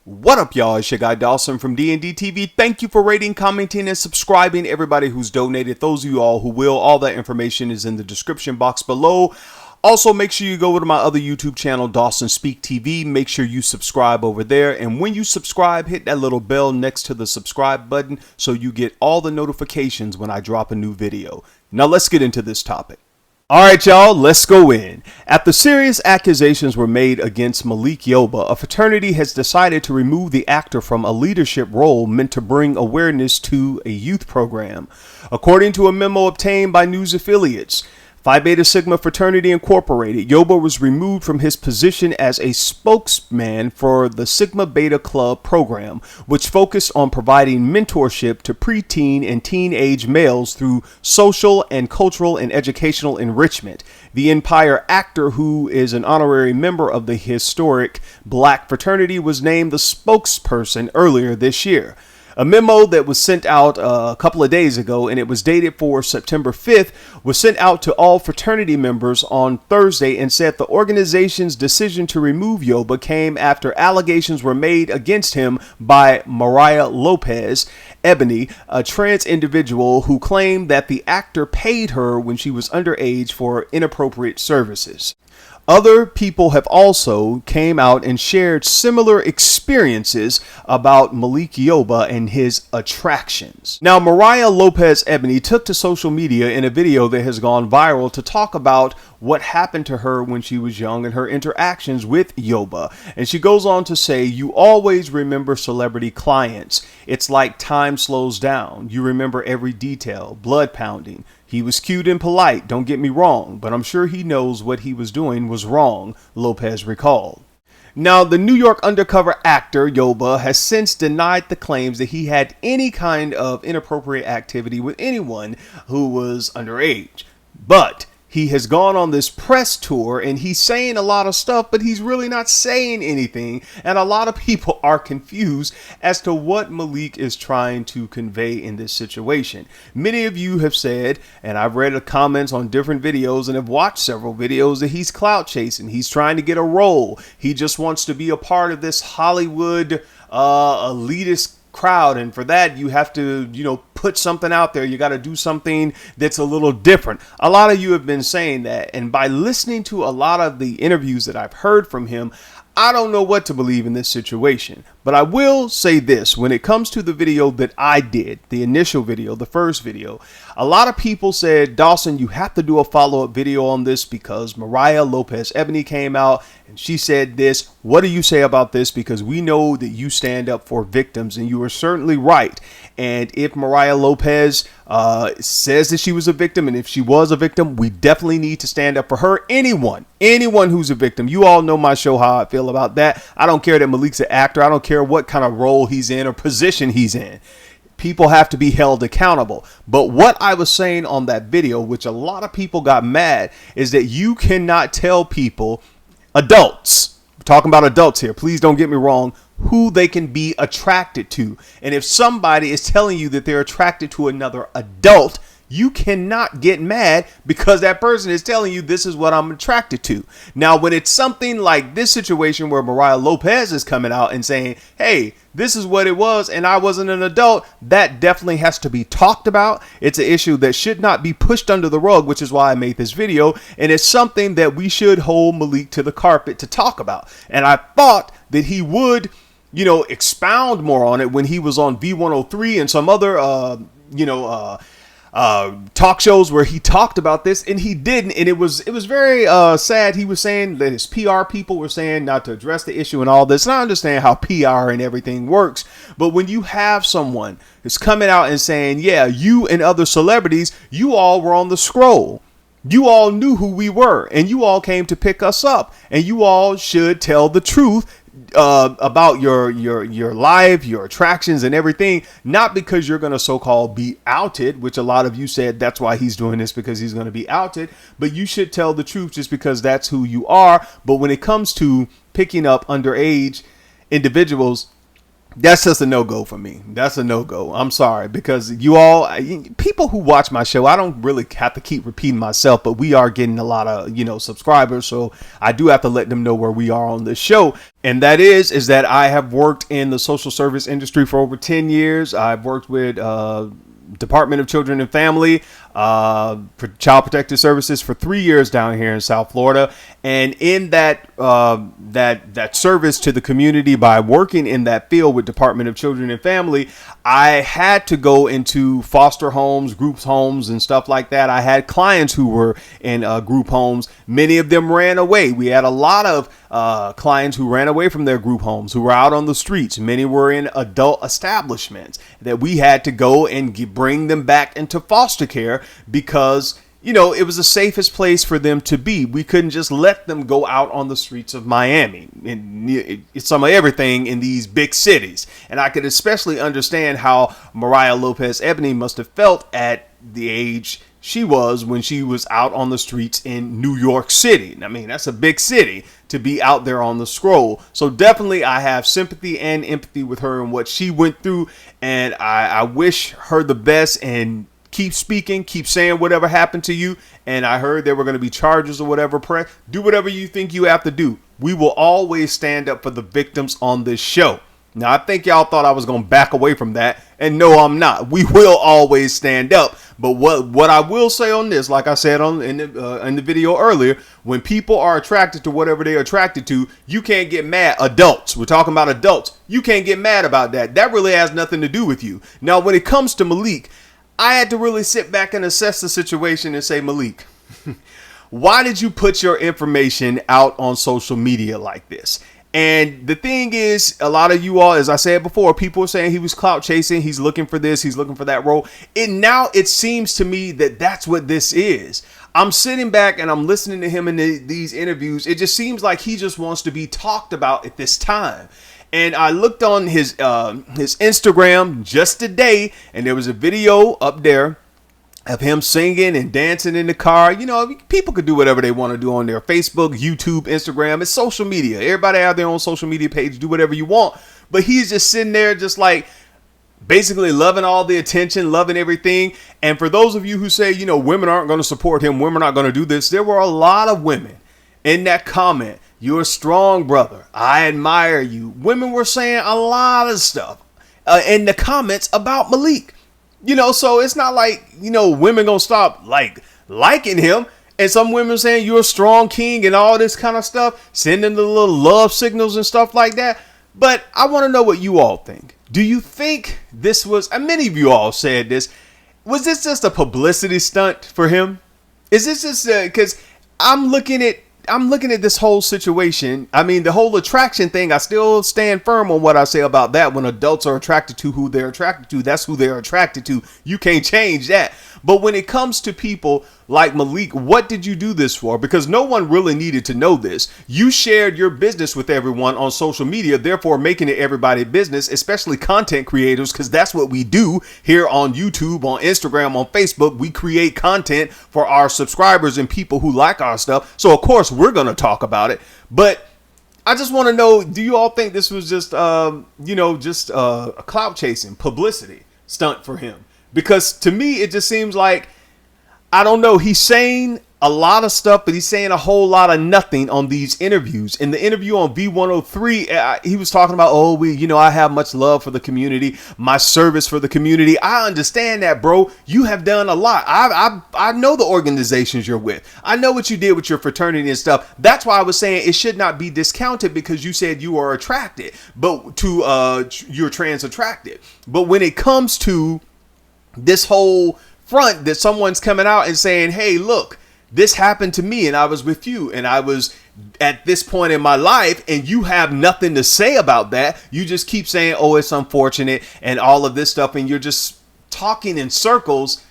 What up, y'all? It's your guy Dawson from D&D TV. Thank you for rating, commenting, and subscribing. Everybody who's donated, those of you all who will, all that information is in the description box below. Also, make sure you go over to my other YouTube channel, Dawson Speak TV. Make sure you subscribe over there. And when you subscribe, hit that little bell next to the subscribe button so you get all the notifications when I drop a new video. Now, let's get into this topic. All right, y'all, let's go in. After serious accusations were made against Malik Yoba, a fraternity has decided to remove the actor from a leadership role meant to bring awareness to a youth program. According to a memo obtained by news affiliates, Phi Beta Sigma Fraternity Incorporated, Yoba was removed from his position as a spokesman for the Sigma Beta Club program, which focused on providing mentorship to preteen and teenage males through social and cultural and educational enrichment. The Empire actor, who is an honorary member of the historic Black fraternity, was named the spokesperson earlier this year. A memo that was sent out a couple of days ago, and it was dated for September 5th, was sent out to all fraternity members on Thursday and said the organization's decision to remove Yoba came after allegations were made against him by Mariah Lopez Ebony, a trans individual who claimed that the actor paid her when she was underage for inappropriate services. Other people have also came out and shared similar experiences about Malik Yoba and his attractions. Now, Mariah Lopez Ebony took to social media in a video that has gone viral to talk about what happened to her when she was young and her interactions with Yoba. And she goes on to say, "You always remember celebrity clients. It's like time slows down. You remember every detail, blood pounding. He was cute and polite, don't get me wrong, but I'm sure he knows what he was doing was wrong," Lopez recalled. Now, the New York undercover actor Yoba has since denied the claims that he had any kind of inappropriate activity with anyone who was underage. But he has gone on this press tour and he's saying a lot of stuff, but he's really not saying anything. And a lot of people are confused as to what Malik is trying to convey in this situation. Many of you have said, and I've read the comments on different videos and have watched several videos, that he's clout chasing. He's trying to get a role. He just wants to be a part of this Hollywood elitist crowd, and for that you have to put something out there. You got to do something that's a little different. A lot of you have been saying that, and by listening to a lot of the interviews that I've heard from him, I don't know what to believe in this situation. But I will say this: when it comes to the video that I did, the initial video, the first video, a lot of people said, "Dawson, you have to do a follow-up video on this because Mariah Lopez Ebony came out and she said this. What do you say about this? Because we know that you stand up for victims," and you are certainly right. And if Mariah Lopez says that she was a victim, and if she was a victim, we definitely need to stand up for her. Anyone who's a victim. You all know my show, how I feel about that. I don't care that Malik's an actor. I don't care what kind of role he's in or position he's in. People have to be held accountable. But what I was saying on that video, which a lot of people got mad, is that you cannot tell people, adults, we're talking about adults here, please don't get me wrong, who they can be attracted to. And if somebody is telling you that they're attracted to another adult, you cannot get mad because that person is telling you this is what I'm attracted to. Now, when it's something like this situation where Mariah Lopez is coming out and saying, "Hey, this is what it was and I wasn't an adult," that definitely has to be talked about. It's an issue that should not be pushed under the rug, which is why I made this video. And it's something that we should hold Malik to the carpet to talk about. And I thought that he would, expound more on it when he was on V103 and some other, talk shows where he talked about this, and he didn't. And it was very sad. He was saying that his PR people were saying not to address the issue and all this. And I understand how PR and everything works. But when you have someone who's coming out and saying, "Yeah, you and other celebrities, you all were on the scroll. You all knew who we were, and you all came to pick us up, and you all should tell the truth about your life, your attractions and everything, not because you're going to so-called be outed," which a lot of you said that's why he's doing this, because he's going to be outed. But you should tell the truth just because that's who you are. But when it comes to picking up underage individuals, That's just a no-go for me. That's a no-go. I'm sorry, because you all, people who watch my show, I don't really have to keep repeating myself, but we are getting a lot of, subscribers. So I do have to let them know where we are on this show. And that is that I have worked in the social service industry for over 10 years. I've worked with, Department of Children and Family, for Child Protective Services for 3 years down here in South Florida. And in that service to the community, by working in that field with Department of Children and Family, I had to go into foster homes, groups homes, and stuff like that. I had clients who were in group homes. Many of them ran away. We had a lot of clients who ran away from their group homes, who were out on the streets. Many were in adult establishments that we had to go and bring them back into foster care because, it was the safest place for them to be. We couldn't just let them go out on the streets of Miami and some of everything in these big cities. And I could especially understand how Mariah Lopez Ebony must have felt at the age she was when she was out on the streets in New York City. I mean, that's a big city to be out there on the scroll. So definitely I have sympathy and empathy with her and what she went through. And I wish her the best, and keep speaking, keep saying whatever happened to you. And I heard there were going to be charges or whatever. Do whatever you think you have to do. We will always stand up for the victims on this show. Now, I think y'all thought I was going to back away from that. And no, I'm not. We will always stand up. But what I will say on this, like I said in the video earlier, when people are attracted to whatever they're attracted to, you can't get mad. Adults, we're talking about adults. You can't get mad about that. That really has nothing to do with you. Now, when it comes to Malik, I had to really sit back and assess the situation and say, Malik, why did you put your information out on social media like this? And the thing is, a lot of you all, as I said before, people are saying he was clout chasing. He's looking for this. He's looking for that role. And now it seems to me that that's what this is. I'm sitting back and I'm listening to him in these interviews. It just seems like he just wants to be talked about at this time. And I looked on his Instagram just today, and there was a video up there of him singing and dancing in the car. People could do whatever they want to do on their Facebook, YouTube, Instagram. It's social media. Everybody have their own social media page. Do whatever you want. But he's just sitting there just like basically loving all the attention, loving everything. And for those of you who say, women aren't going to support him, women aren't going to do this, there were a lot of women in that comment. You're a strong brother. I admire you. Women were saying a lot of stuff in the comments about Malik. So it's not like, women gonna stop liking him. And some women saying you're a strong king and all this kind of stuff, sending the little love signals and stuff like that. But I want to know what you all think. Do you think this was, and many of you all said this, was this just a publicity stunt for him? Is this just because I'm looking at this whole situation. I mean, the whole attraction thing, I still stand firm on what I say about that. When adults are attracted to who they're attracted to, that's who they're attracted to. You can't change that. But when it comes to people like Malik, what did you do this for? Because no one really needed to know this. You shared your business with everyone on social media, therefore making it everybody's business, especially content creators, because that's what we do here on YouTube, on Instagram, on Facebook. We create content for our subscribers and people who like our stuff. So, of course, we're going to talk about it. But I just want to know, do you all think this was just, a clout chasing publicity stunt for him? Because to me, it just seems like, I don't know, he's saying a lot of stuff, but he's saying a whole lot of nothing on these interviews. In the interview on V103, he was talking about, I have much love for the community, my service for the community. I understand that, bro. You have done a lot. I know the organizations you're with. I know what you did with your fraternity and stuff. That's why I was saying it should not be discounted, because you said you are attracted, but you're trans attracted. But when it comes to this whole front that someone's coming out and saying, hey, look, this happened to me and I was with you and I was at this point in my life, and you have nothing to say about that. You just keep saying, oh, it's unfortunate and all of this stuff, and you're just talking in circles.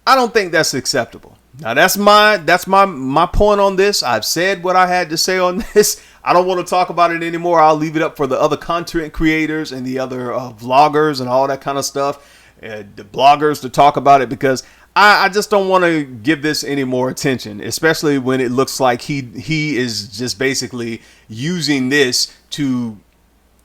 I don't think that's acceptable. Now, that's my point on this. I've said what I had to say on this. I don't want to talk about it anymore. I'll leave it up for the other content creators and the other vloggers and all that kind of stuff. The bloggers to talk about it, because I just don't want to give this any more attention, especially when it looks like he is just basically using this to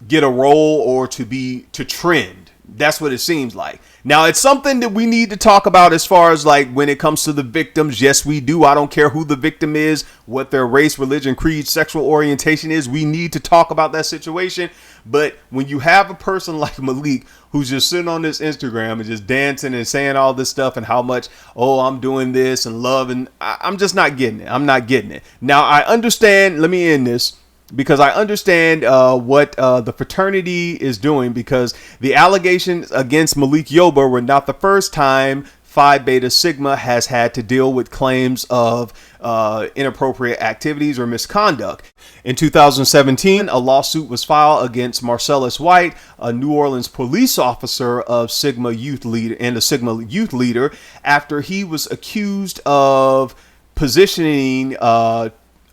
get a role or to trend. That's what it seems like. Now, it's something that we need to talk about as far as like when it comes to the victims. Yes, we do. I don't care who the victim is, what their race, religion, creed, sexual orientation is. We need to talk about that situation. But when you have a person like Malik who's just sitting on this Instagram and just dancing and saying all this stuff and how much, oh, I'm doing this and love, and I'm just not getting it. I'm not getting it. Now, I understand. Let me end this, because I understand what the fraternity is doing, because the allegations against Malik Yoba were not the first time Phi Beta Sigma has had to deal with claims of inappropriate activities or misconduct. In 2017, a lawsuit was filed against Marcellus White, a New Orleans police officer of Sigma youth leader and a Sigma youth leader, after he was accused of positioning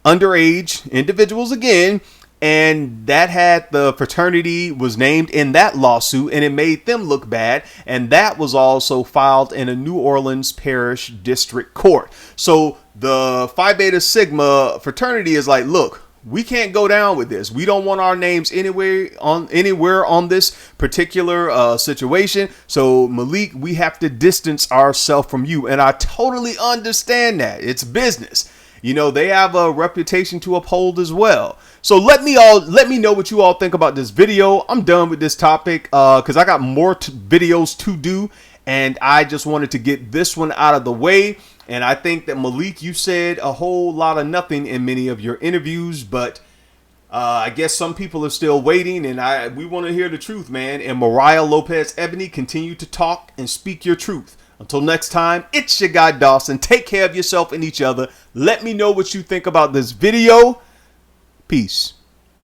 underage individuals again, and that had the fraternity was named in that lawsuit, and it made them look bad, and that was also filed in a New Orleans Parish District Court. So the Phi Beta Sigma fraternity is like, look, we can't go down with this. We don't want our names anywhere on this particular situation. So Malik, we have to distance ourselves from you, and I totally understand that. It's business. You know, they have a reputation to uphold as well. So let me know what you all think about this video. I'm done with this topic because I got more videos to do, and I just wanted to get this one out of the way. And I think that Malik, you said a whole lot of nothing in many of your interviews, but I guess some people are still waiting, and we want to hear the truth, man. And Mariah Lopez Ebony, continue to talk and speak your truth. Until next time, it's your guy Dawson. Take care of yourself and each other. Let me know what you think about this video. Peace.